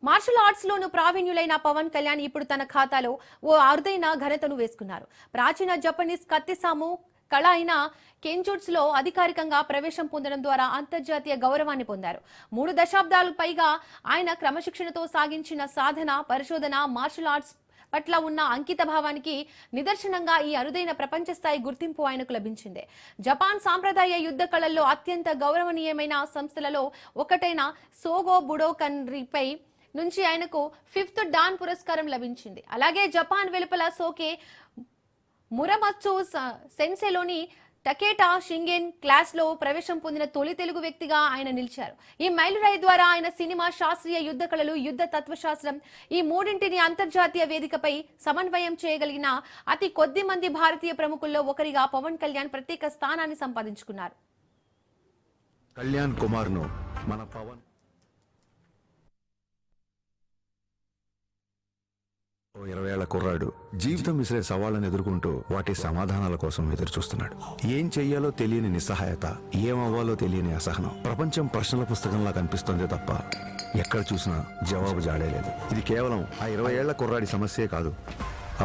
Martial arts లోను ప్రావీణ్యులైన పవన్ కళ్యాణ్ ఇప్పుడు తన ఖాతాలో ఓ అరుదైన ఘనతను వేసుకున్నారు. ప్రాచీన జపనీస్ కత్తిసాము కళ అయిన కెంజుట్స్ లో అధికారికంగా ప్రవేశం పొందడం ద్వారా అంతర్జాతీయ గౌరవాన్ని పొందారు. 3 దశాబ్దాలకు పైగా ఆయన క్రమశిక్షణతో సాగించిన సాధన, పరిశోధన మార్షల్ ఆర్ట్స్ పట్ల ఉన్న అంకిత భావానికి నిదర్శనంగా ఈ అరుదైన ప్రపంచ స్థాయి గుర్తింపు ఆయనకు లభించింది. జపాన్ సాంప్రదాయ యుద్ధ కళల్లో అత్యంత గౌరవనీయమైన సంస్థలలో ఒకటైన సోగో బుడోకన్రీపై నుంచి ఆయనకు 5th డాన్ పురస్కారం లభించింది. అలాగే జపాన్ వెలుపల సోకే మురమత్సు సెన్సెలోని టకేటా షింగెన్ క్లాస్ లో ప్రవేశం పొందిన తొలి తెలుగు వ్యక్తిగా ఆయన నిలిచారు. ఈ మైలురాయి ద్వారా ఆయన సినిమా, శాస్త్రీయ యుద్ధ కళలు, యుద్ధ తత్వశాస్త్రం ఈ మూడింటిని అంతర్జాతీయ వేదికపై సమన్వయం చేయగలిగిన అతి కొద్ది మంది భారతీయ ప్రముఖుల్లో ఒకరిగా పవన్ కళ్యాణ్ ప్రత్యేక స్థానాన్ని సంపాదించుకున్నారు. కళ్యాణ్ కుమార్ ను మన పవన్ 20 ఏళ్ల కుర్రాడు జీవితం విసిరే సవాళ్లను ఎదుర్కొంటూ వాటి సమాధానాల కోసం ఎదురు చూస్తున్నాడు. ఏం చెయ్యాలో తెలియని నిస్సహాయత, ఏమవ్వాలో తెలియని అసహనం. ప్రపంచం ప్రశ్నల పుస్తకంలా కనిపిస్తోంది తప్ప ఎక్కడ చూసినా జవాబు జాడేలేదు. ఇది కేవలం ఆ 20 ఏళ్ల కుర్రాడి సమస్యే కాదు,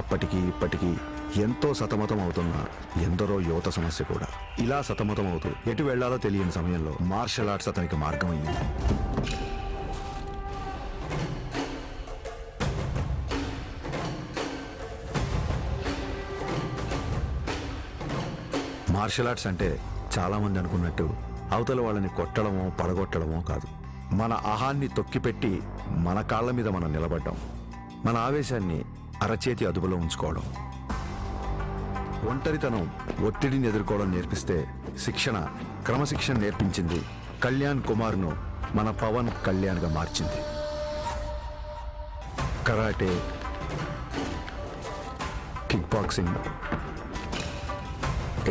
అప్పటికి ఇప్పటికీ ఎంతో సతమతం అవుతున్న ఎందరో యువత సమస్య కూడా. ఇలా సతమతం అవుతూ ఎటు వెళ్లాలో తెలియని సమయంలో మార్షల్ ఆర్ట్స్ అతనికి మార్గమయ్యింది. మార్షల్ ఆర్ట్స్ అంటే చాలా మంది అనుకున్నట్టు అవతల వాళ్ళని కొట్టడమో పడగొట్టడమో కాదు. మన అహాన్ని తొక్కిపెట్టి మన కాళ్ళ మీద మనం నిలబడ్డం, మన ఆవేశాన్ని అరచేతి అదుపులో ఉంచుకోవడం, ఒంటరితనం, ఒత్తిడిని ఎదుర్కోవడం నేర్పిస్తే శిక్షణ, క్రమశిక్షణ నేర్పించింది కళ్యాణ్ కుమార్ను మన పవన్ కళ్యాణ్గా మార్చింది. కరాటే, కిక్ బాక్సింగ్,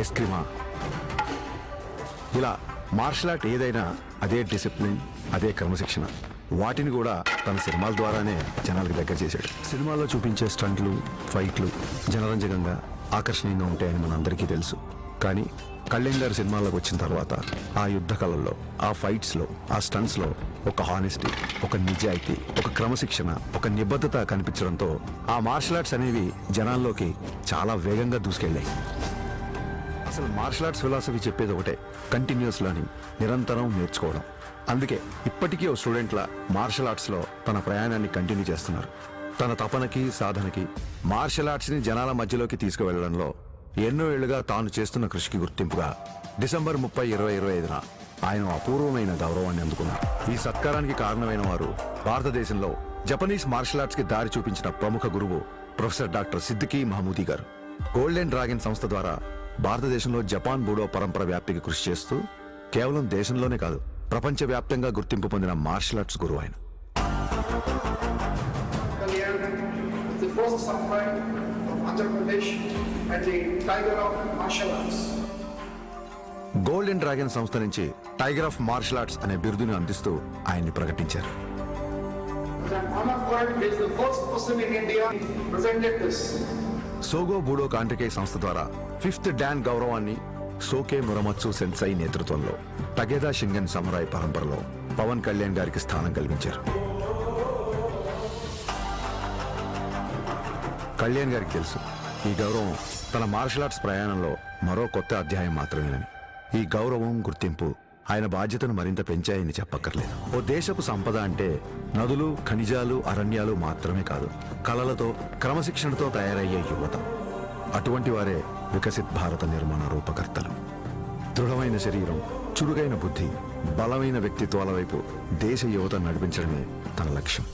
ఎస్క్రిమా, ఇలా మార్షల్ ఆర్ట్ ఏదైనా అదే డిసిప్లిన్, అదే క్రమశిక్షణ. వాటిని కూడా తన సినిమాల ద్వారానే జనాలకు దగ్గర చేశాడు. సినిమాల్లో చూపించే స్టంట్లు, ఫైట్లు జనరంజకంగా, ఆకర్షణీయంగా ఉంటాయని మనందరికీ తెలుసు. కానీ కళ్యాణ్ గారి సినిమాల్లోకి వచ్చిన తర్వాత ఆ యుద్ధ కళల్లో, ఆ ఫైట్స్లో, ఆ స్టంట్స్లో ఒక హానెస్టీ, ఒక నిజాయితీ, ఒక క్రమశిక్షణ, ఒక నిబద్ధత కనిపించడంతో ఆ మార్షల్ ఆర్ట్స్ అనేవి జనాల్లోకి చాలా వేగంగా దూసుకెళ్ళాయి. అసలు మార్షల్ ఆర్ట్స్ ఫిలాసఫీ చెప్పేది ఒకటే, కంటిన్యూస్ లెర్నింగ్, నిరంతరం నేర్చుకోవడం. అందుకే ఇప్పటికీ ఓ స్టూడెంట్ల మార్షల్ ఆర్ట్స్లో తన ప్రయాణాన్ని కంటిన్యూ చేస్తున్నారు. తన తపనకి, సాధనకి, మార్షల్ ఆర్ట్స్ని జనాల మధ్యలోకి తీసుకువెళ్లడంలో ఎన్నో ఏళ్లుగా తాను చేస్తున్న కృషికి గుర్తింపుగా డిసెంబర్ 30, 2025న ఆయన అపూర్వమైన గౌరవాన్ని అందుకున్నారు. ఈ సత్కారానికి కారణమైన వారు భారతదేశంలో జపనీస్ మార్షల్ ఆర్ట్స్కి దారి చూపించిన ప్రముఖ గురువు ప్రొఫెసర్ డాక్టర్ సిద్దికీ మహమూదీ గారు. గోల్డెన్ డ్రాగన్ సంస్థ ద్వారా భారతదేశంలో జపాన్ బూడో పరంపర వ్యాప్తికి కృషి చేస్తూ కేవలం దేశంలోనే కాదు, ప్రపంచవ్యాప్తంగా గుర్తింపు పొందిన మార్షల్ ఆర్ట్స్ గురువు ఆయన. గోల్డెన్ డ్రాగన్ సంస్థ నుంచి టైగర్ ఆఫ్ మార్షల్ ఆర్ట్స్ అనే బిరుదును అందిస్తూ ఆయన్ని ప్రకటించారు. సోగో బూడో కాంట్రికే సంస్థ ద్వారా 5th డాన్ గౌరవాన్ని సోకే మురమత్సు సెన్సై నేతృత్వంలో టగేదా షింగన్ సమురాయ్ పరంపరలో పవన్ కళ్యాణ్ గారికి స్థానం కల్పించారు. కళ్యాణ్ గారికి తెలుసు, ఈ గౌరవం తన మార్షల్ ఆర్ట్స్ ప్రయాణంలో మరో కొత్త అధ్యాయం మాత్రమేనని. ఈ గౌరవం, గుర్తింపు ఆయన బాధ్యతను మరింత పెంచాయని చెప్పక్కర్లేదు. ఓ దేశపు సంపద అంటే నదులు, ఖనిజాలు, అరణ్యాలు మాత్రమే కాదు, కళలతో, క్రమశిక్షణతో తయారయ్యే యువత. అటువంటి వారే వికసిత్ భారత నిర్మాణ రూపకర్తలు. దృఢమైన శరీరం, చురుగైన బుద్ధి, బలమైన వ్యక్తిత్వాల వైపు దేశ యువత నడిపించడమే తన లక్ష్యం.